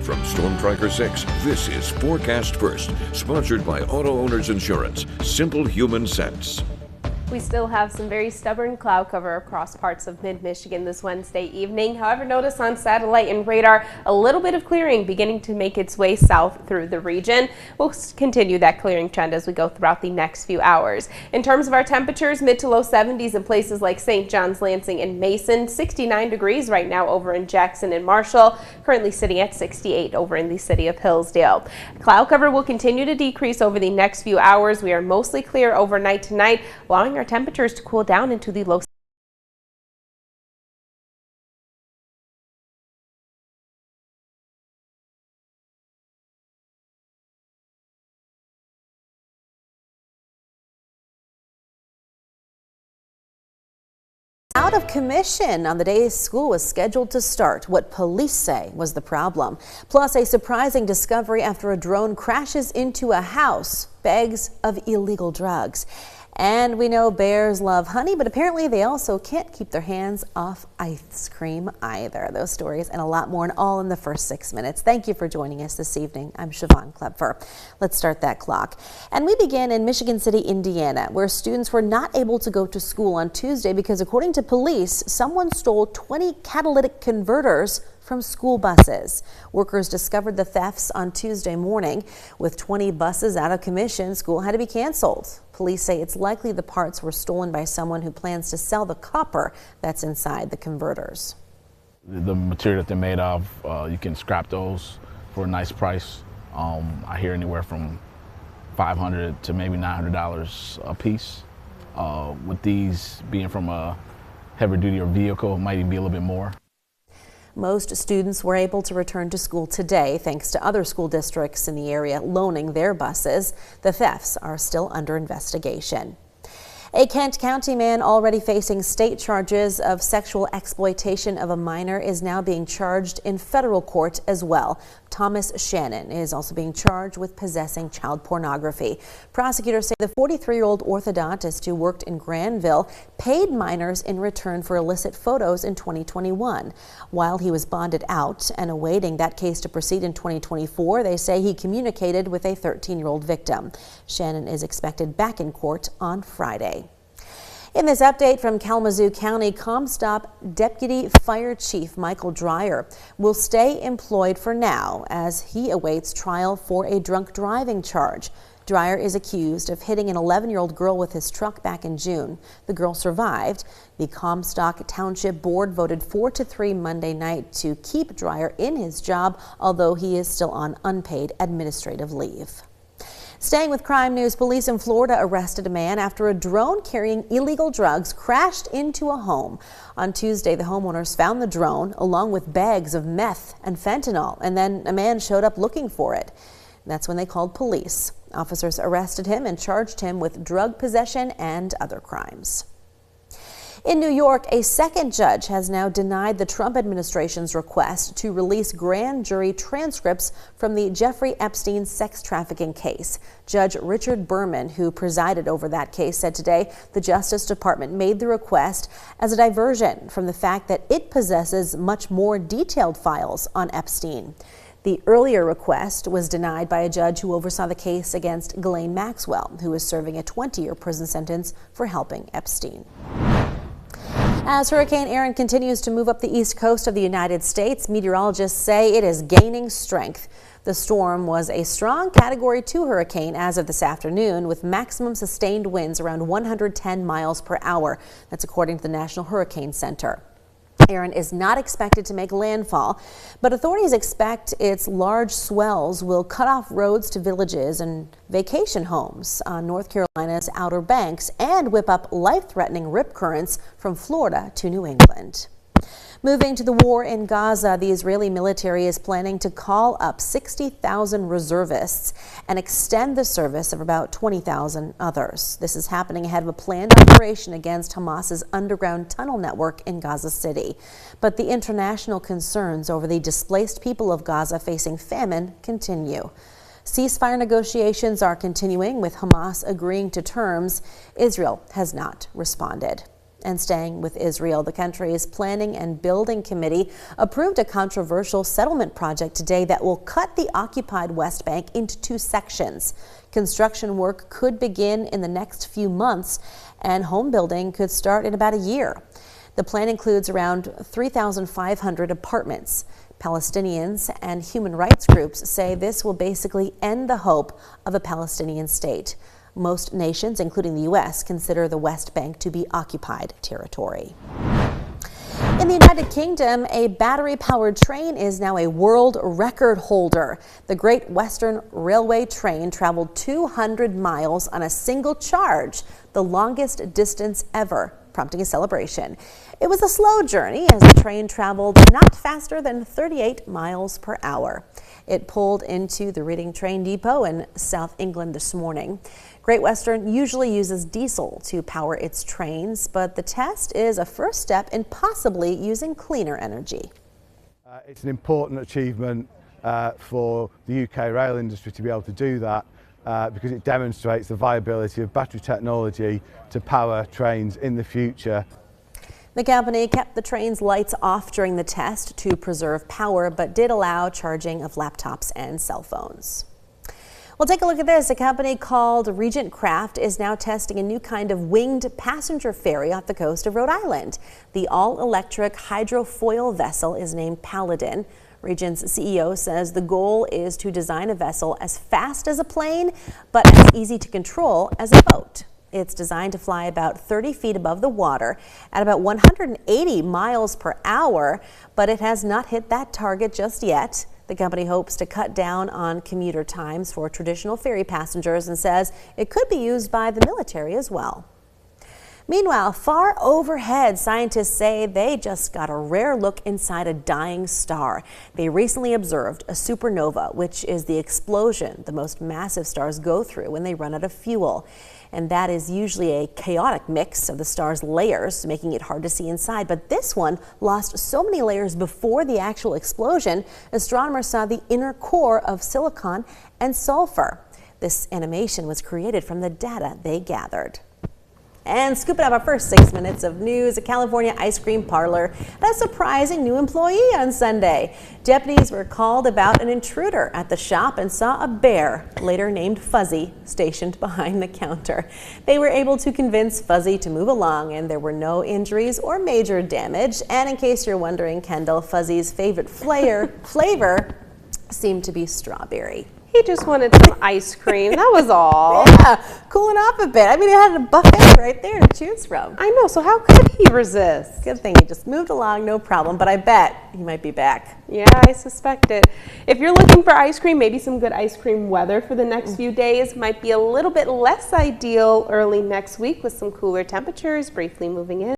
From Storm Tracker 6, this is Forecast First, sponsored by Auto Owners Insurance. Simple human sense. We still have some very stubborn cloud cover across parts of mid-Michigan this Wednesday evening. However, notice on satellite and radar a little bit of clearing beginning to make its way south through the region. We'll continue that clearing trend as we go throughout the next few hours. In terms of our temperatures, mid to low 70s in places like St. John's, Lansing, and Mason. 69 degrees right now over in Jackson and Marshall. Currently sitting at 68 over in the city of Hillsdale. Cloud cover will continue to decrease over the next few hours. We are mostly clear overnight tonight, allowing our temperatures to cool down into the low. Out of commission on the day school was scheduled to start, what police say was the problem. Plus, a surprising discovery after a drone crashes into a house, bags of illegal drugs. And we know bears love honey, but apparently they also can't keep their hands off ice cream either. Those stories and a lot more, and all in the first 6 minutes. Thank you for joining us this evening. I'm Siobhan Klepfer. Let's start that clock. And we begin in Michigan City, Indiana, where students were not able to go to school on Tuesday because, according to police, someone stole 20 catalytic converters from school buses. Workers discovered the thefts on Tuesday morning. With 20 buses out of commission, school had to be canceled. Police say it's likely the parts were stolen by someone who plans to sell the copper that's inside the converters. The material that they're made of, you can scrap those for a nice price. I hear anywhere from $500 to maybe $900 a piece. With these being from a heavy duty or vehicle, it might even be a little bit more. Most students were able to return to school today thanks to other school districts in the area loaning their buses. The thefts are still under investigation. A Kent County man already facing state charges of sexual exploitation of a minor is now being charged in federal court as well. Thomas Shannon is also being charged with possessing child pornography. Prosecutors say the 43-year-old orthodontist who worked in Granville paid minors in return for illicit photos in 2021. While he was bonded out and awaiting that case to proceed in 2024, they say he communicated with a 13-year-old victim. Shannon is expected back in court on Friday. In this update from Kalamazoo County, CommStop Deputy Fire Chief Michael Dreyer will stay employed for now as he awaits trial for a drunk driving charge. Dreyer is accused of hitting an 11-year-old girl with his truck back in June. The girl survived. The Comstock Township Board voted 4-3 Monday night to keep Dreyer in his job, although he is still on unpaid administrative leave. Staying with crime news, police in Florida arrested a man after a drone carrying illegal drugs crashed into a home. On Tuesday, the homeowners found the drone along with bags of meth and fentanyl, and then a man showed up looking for it. That's when they called police. Officers arrested him and charged him with drug possession and other crimes. In New York, a second judge has now denied the Trump administration's request to release grand jury transcripts from the Jeffrey Epstein sex trafficking case. Judge Richard Berman, who presided over that case, said today the Justice Department made the request as a diversion from the fact that it possesses much more detailed files on Epstein. The earlier request was denied by a judge who oversaw the case against Ghislaine Maxwell, who is serving a 20-year prison sentence for helping Epstein. As Hurricane Erin continues to move up the east coast of the United States, meteorologists say it is gaining strength. The storm was a strong Category 2 hurricane as of this afternoon, with maximum sustained winds around 110 miles per hour. That's according to the National Hurricane Center. Erin is not expected to make landfall, but authorities expect its large swells will cut off roads to villages and vacation homes on North Carolina's Outer Banks and whip up life-threatening rip currents from Florida to New England. Moving to the war in Gaza, the Israeli military is planning to call up 60,000 reservists and extend the service of about 20,000 others. This is happening ahead of a planned operation against Hamas's underground tunnel network in Gaza City. But the international concerns over the displaced people of Gaza facing famine continue. Ceasefire negotiations are continuing, with Hamas agreeing to terms. Israel has not responded. And staying with Israel, the country's Planning and Building Committee approved a controversial settlement project today that will cut the occupied West Bank into 2 sections. Construction work could begin in the next few months, and home building could start in about a year. The plan includes around 3,500 apartments. Palestinians and human rights groups say this will basically end the hope of a Palestinian state. Most nations, including the U.S., consider the West Bank to be occupied territory. In the United Kingdom, a battery-powered train is now a world record holder. The Great Western Railway train traveled 200 miles on a single charge, the longest distance ever, prompting a celebration. It was a slow journey as the train traveled not faster than 38 miles per hour. It pulled into the Reading train depot in South England this morning. Great Western usually uses diesel to power its trains, but the test is a first step in possibly using cleaner energy. It's an important achievement for the UK rail industry to be able to do that because it demonstrates the viability of battery technology to power trains in the future. The company kept the train's lights off during the test to preserve power, but did allow charging of laptops and cell phones. Well, take a look at this. A company called Regent Craft is now testing a new kind of winged passenger ferry off the coast of Rhode Island. The all-electric hydrofoil vessel is named Paladin. Regent's CEO says the goal is to design a vessel as fast as a plane, but as easy to control as a boat. It's designed to fly about 30 feet above the water at about 180 miles per hour, but it has not hit that target just yet. The company hopes to cut down on commuter times for traditional ferry passengers and says it could be used by the military as well. Meanwhile, far overhead, scientists say they just got a rare look inside a dying star. They recently observed a supernova, which is the explosion the most massive stars go through when they run out of fuel. And that is usually a chaotic mix of the star's layers, making it hard to see inside. But this one lost so many layers before the actual explosion, astronomers saw the inner core of silicon and sulfur. This animation was created from the data they gathered. And scooping up our first 6 minutes of news, a California ice cream parlor had a surprising new employee on Sunday. Deputies were called about an intruder at the shop and saw a bear, later named Fuzzy, stationed behind the counter. They were able to convince Fuzzy to move along, and there were no injuries or major damage. And in case you're wondering, Kendall, Fuzzy's favorite flavor seemed to be strawberry. He just wanted some ice cream, that was all. Yeah, cooling off a bit. I mean, he had a buffet right there to choose from. I know, so how could he resist? Good thing he just moved along, no problem, but I bet he might be back. Yeah, I suspect it. If you're looking for ice cream, maybe some good ice cream weather for the next few days might be a little bit less ideal early next week with some cooler temperatures briefly moving in.